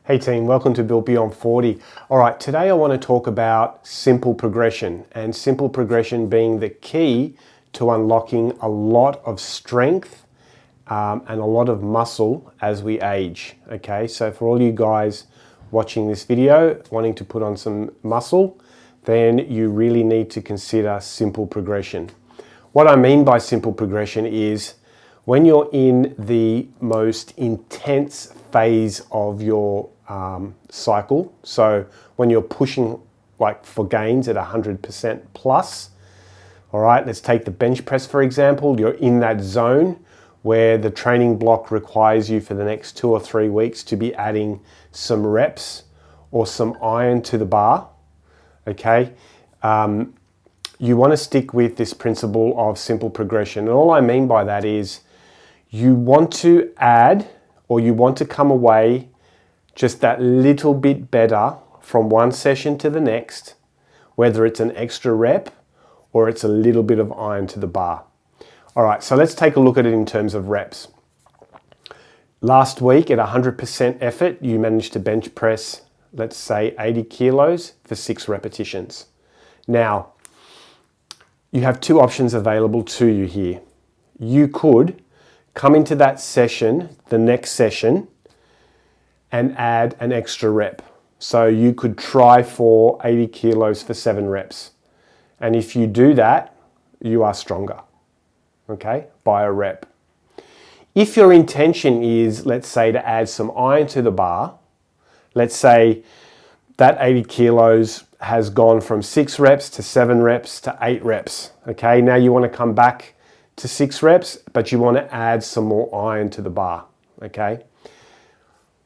Hey team, welcome to Built Beyond 40. All right, today I want to talk about simple progression, and simple progression being the key to unlocking a lot of strength and a lot of muscle as we age. Okay, so for all you guys watching this video wanting to put on some muscle, then you really need to consider simple progression. What I mean by simple progression is when you're in the most intense phase of your cycle, so when you're pushing like for gains at 100% plus, all right, let's take the bench press for example. You're in that zone where the training block requires you for the next 2 or 3 weeks to be adding some reps or some iron to the bar, okay? You want to stick with this principle of simple progression. And all I mean by that is you want to add, or you want to come away just that little bit better from one session to the next, whether it's an extra rep or it's a little bit of iron to the bar. All right, so let's take a look at it in terms of reps. Last week at 100% effort, you managed to bench press, let's say 80 kilos for 6 repetitions. Now, you have 2 options available to you here. You could come into that session, the next session, and add an extra rep. So you could try for 80 kilos for 7 reps. And if you do that, you are stronger, okay, by a rep. If your intention is, let's say, to add some iron to the bar, let's say that 80 kilos has gone from 6 reps to 7 reps to 8 reps, okay? Now you want to come back to 6 reps, but you want to add some more iron to the bar, okay?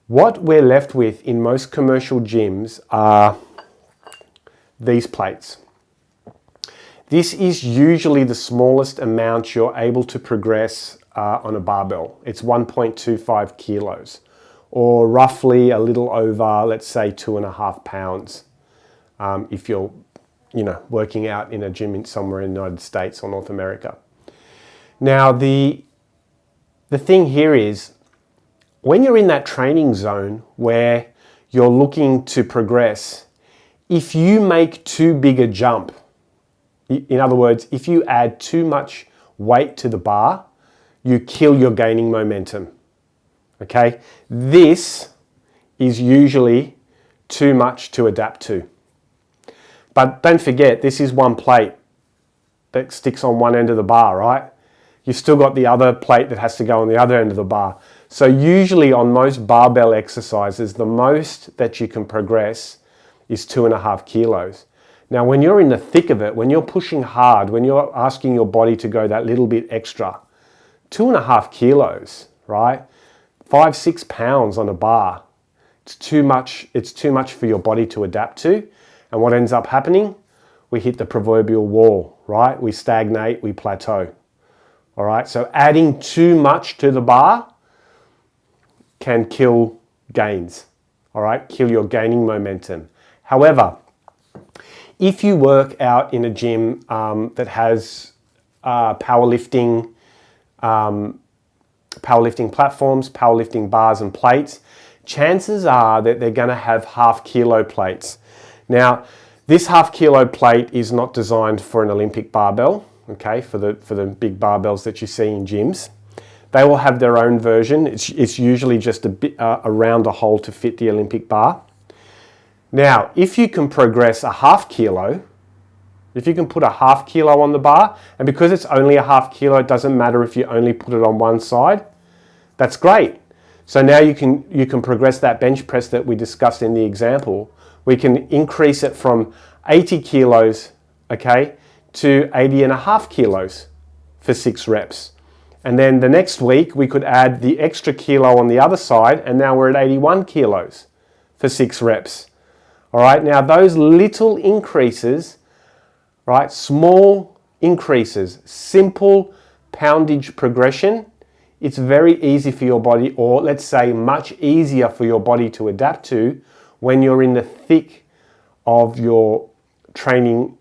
What we're left with in most commercial gyms are these plates. This is usually the smallest amount you're able to progress on a barbell. It's 1.25 kilos, or roughly a little over, let's say, 2.5 pounds. If you're, working out in a gym somewhere in the United States or North America. Now, the thing here is, when you're in that training zone where you're looking to progress, if you make too big a jump, in other words, if you add too much weight to the bar, you kill your gaining momentum, okay? This is usually too much to adapt to. But don't forget, this is one plate that sticks on one end of the bar, right? You've still got the other plate that has to go on the other end of the bar. So usually on most barbell exercises, the most that you can progress is 2.5 kilos. Now, when you're in the thick of it, when you're pushing hard, when you're asking your body to go that little bit extra, 2.5 kilos, right? 5-6 pounds on a bar. It's too much for your body to adapt to. And what ends up happening? We hit the proverbial wall, right? We stagnate, we plateau. All right, so adding too much to the bar can kill gains, all right? Kill your gaining momentum. However, if you work out in a gym that has powerlifting platforms, powerlifting bars and plates, chances are that they're gonna have 1/2 kilo plates. Now, this 1/2 kilo plate is not designed for an Olympic barbell, okay, for the big barbells that you see in gyms. They will have their own version. It's usually just a bit around a hole to fit the Olympic bar. Now, if you can progress a 1/2 kilo, if you can put a 1/2 kilo on the bar, and because it's only a 1/2 kilo, it doesn't matter if you only put it on one side, that's great. So now you can progress that bench press that we discussed in the example. We can increase it from 80 kilos, okay, to 80.5 kilos for 6 reps. And then the next week, we could add the extra kilo on the other side, and now we're at 81 kilos for 6 reps. All right, now those little increases, right, small increases, simple poundage progression, it's very easy for your body, or let's say much easier for your body to adapt to when you're in the thick of your training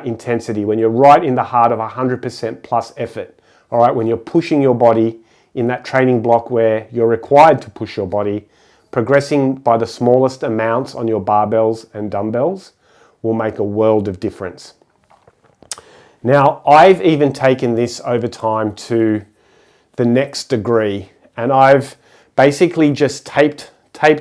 intensity, when you're right in the heart of 100% plus effort, all right, when you're pushing your body in that training block where you're required to push your body progressing by the smallest amounts on your barbells and dumbbells will make a world of difference. Now, I've even taken this over time to the next degree, and I've basically just taped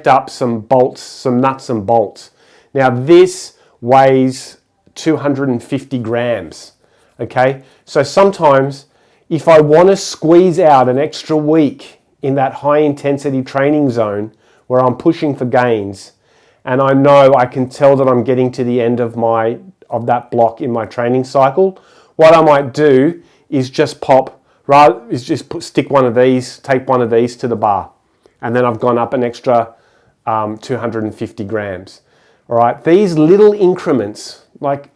up some bolts, some nuts and bolts. Now, this weighs 250 grams, okay? So sometimes if I want to squeeze out an extra week in that high intensity training zone where I'm pushing for gains, and I know I can tell that I'm getting to the end of that block in my training cycle, what I might do is just stick one of these, tape one of these to the bar, and then I've gone up an extra 250 grams. All right, these little increments, like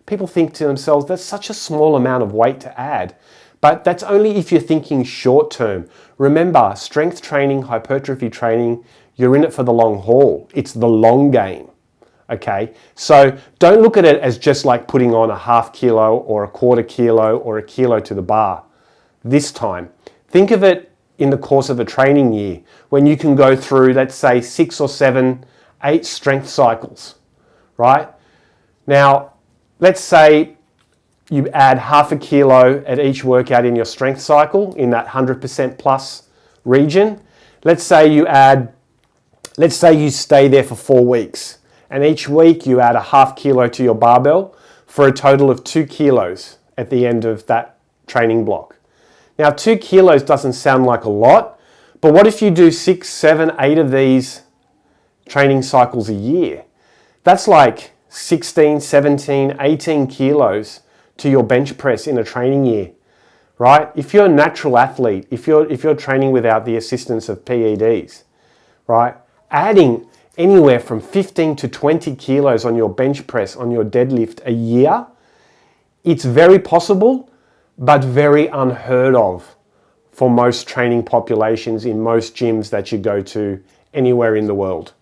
people think to themselves, that's such a small amount of weight to add. But that's only if you're thinking short term. Remember, strength training, hypertrophy training, you're in it for the long haul. It's the long game, okay? So don't look at it as just like putting on a half kilo or a quarter kilo or a kilo to the bar this time. Think of it in the course of a training year when you can go through, let's say, 6 or 7, 8 strength cycles, right? Now, let's say you add half a kilo at each workout in your strength cycle in that 100% plus region. Let's say you stay there for 4 weeks, and each week you add a half kilo to your barbell for a total of 2 kilos at the end of that training block. Now, 2 kilos doesn't sound like a lot, but what if you do 6, 7, 8 of these training cycles a year? That's like 16, 17, 18 kilos to your bench press in a training year, right? If you're a natural athlete, if you're training without the assistance of PEDs, right? Adding anywhere from 15 to 20 kilos on your bench press, on your deadlift a year, it's very possible, but very unheard of for most training populations in most gyms that you go to anywhere in the world.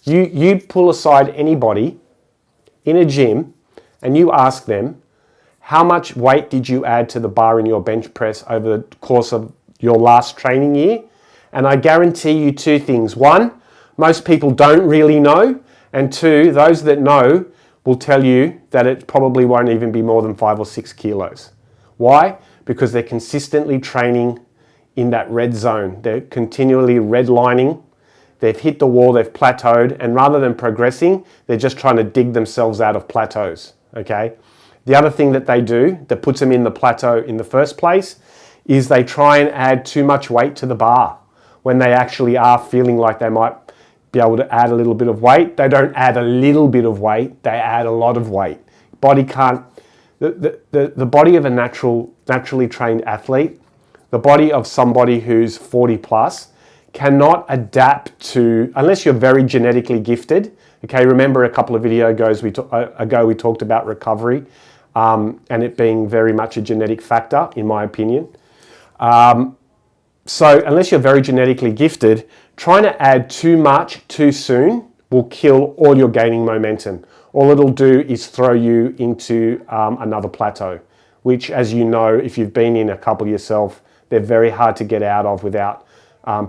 You pull aside anybody in a gym and you ask them, how much weight did you add to the bar in your bench press over the course of your last training year? And I guarantee you 2 things. 1, most people don't really know. And 2, those that know will tell you that it probably won't even be more than 5 or 6 kilos. Why? Because they're consistently training in that red zone. They're continually redlining. They've hit the wall, they've plateaued, and rather than progressing, they're just trying to dig themselves out of plateaus, okay? The other thing that they do that puts them in the plateau in the first place is they try and add too much weight to the bar when they actually are feeling like they might be able to add a little bit of weight. They don't add a little bit of weight, they add a lot of weight. Body can't, the body of a naturally trained athlete, the body of somebody who's 40 plus, cannot adapt to, unless you're very genetically gifted. Okay, remember a couple of videos ago we talked about recovery and it being very much a genetic factor, in my opinion. So unless you're very genetically gifted, trying to add too much too soon will kill all your gaining momentum. All it'll do is throw you into another plateau, which, as you know, if you've been in a couple yourself, they're very hard to get out of without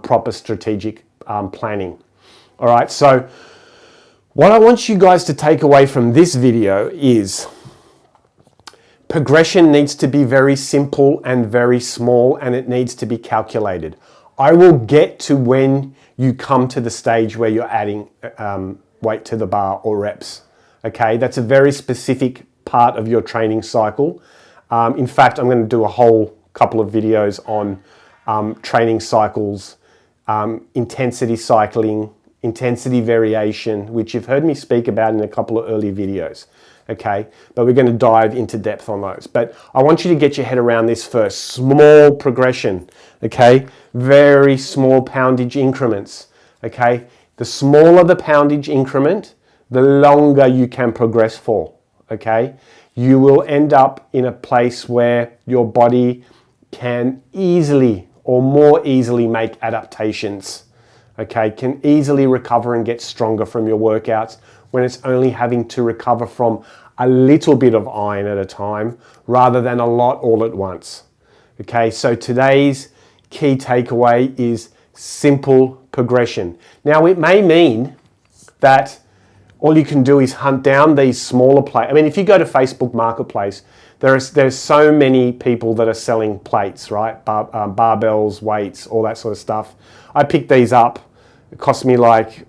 proper strategic planning. All right, so what I want you guys to take away from this video is progression needs to be very simple and very small, and it needs to be calculated. I will get to when you come to the stage where you're adding weight to the bar or reps. Okay, that's a very specific part of your training cycle. In fact, I'm going to do a whole couple of videos on training cycles, intensity cycling, intensity variation, which you've heard me speak about in a couple of early videos, okay? But we're going to dive into depth on those. But I want you to get your head around this first. Small progression, okay? Very small poundage increments, okay? The smaller the poundage increment, the longer you can progress for, okay? You will end up in a place where your body can easily or more easily make adaptations, okay? Can easily recover and get stronger from your workouts when it's only having to recover from a little bit of iron at a time rather than a lot all at once, okay? So today's key takeaway is simple progression. Now, it may mean that all you can do is hunt down these smaller plates. I mean, if you go to Facebook Marketplace, there's so many people that are selling plates, right? Barbells, weights, all that sort of stuff. I picked these up. It cost me like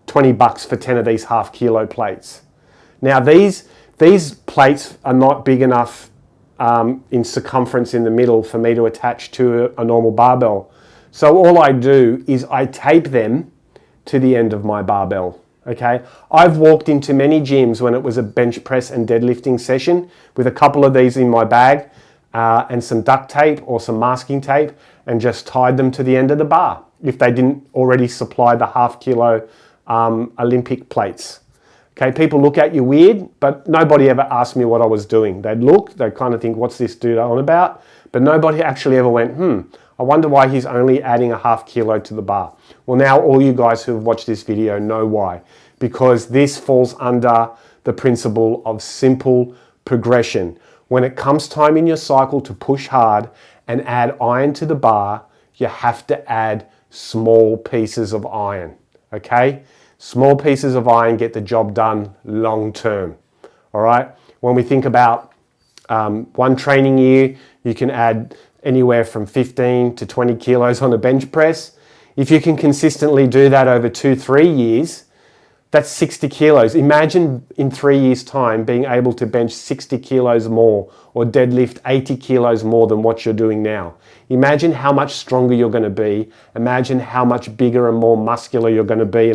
$20 for 10 of these half-kilo plates. Now, these plates are not big enough in circumference in the middle for me to attach to a normal barbell. So all I do is I tape them to the end of my barbell. Okay, I've walked into many gyms when it was a bench press and deadlifting session with a couple of these in my bag and some duct tape or some masking tape, and just tied them to the end of the bar if they didn't already supply the half-kilo Olympic plates. Okay, people look at you weird, but nobody ever asked me what I was doing. They'd look, they'd kind of think, what's this dude on about? But nobody actually ever went, I wonder why he's only adding a half-kilo to the bar. Well, now all you guys who have watched this video know why. Because this falls under the principle of simple progression. When it comes time in your cycle to push hard and add iron to the bar, you have to add small pieces of iron, okay? Small pieces of iron get the job done long term, all right? When we think about one training year, you can add anywhere from 15 to 20 kilos on a bench press. If you can consistently do that over 2-3 years, that's 60 kilos. Imagine in 3 years' time being able to bench 60 kilos more or deadlift 80 kilos more than what you're doing now. Imagine how much stronger you're going to be. Imagine how much bigger and more muscular you're going to be.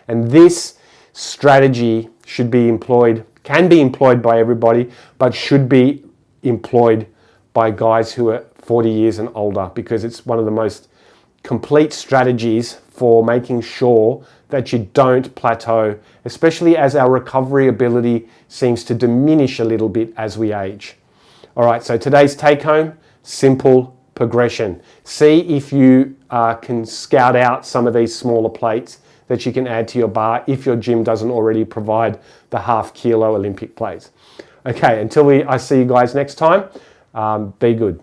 And this strategy should be employed, can be employed by everybody, but should be employed by guys who are 40 years and older, because it's one of the most complete strategies for making sure that you don't plateau, especially as our recovery ability seems to diminish a little bit as we age. All right, so today's take home, simple progression. See if you can scout out some of these smaller plates that you can add to your bar if your gym doesn't already provide the half-kilo Olympic plates. Okay, until I see you guys next time, be good.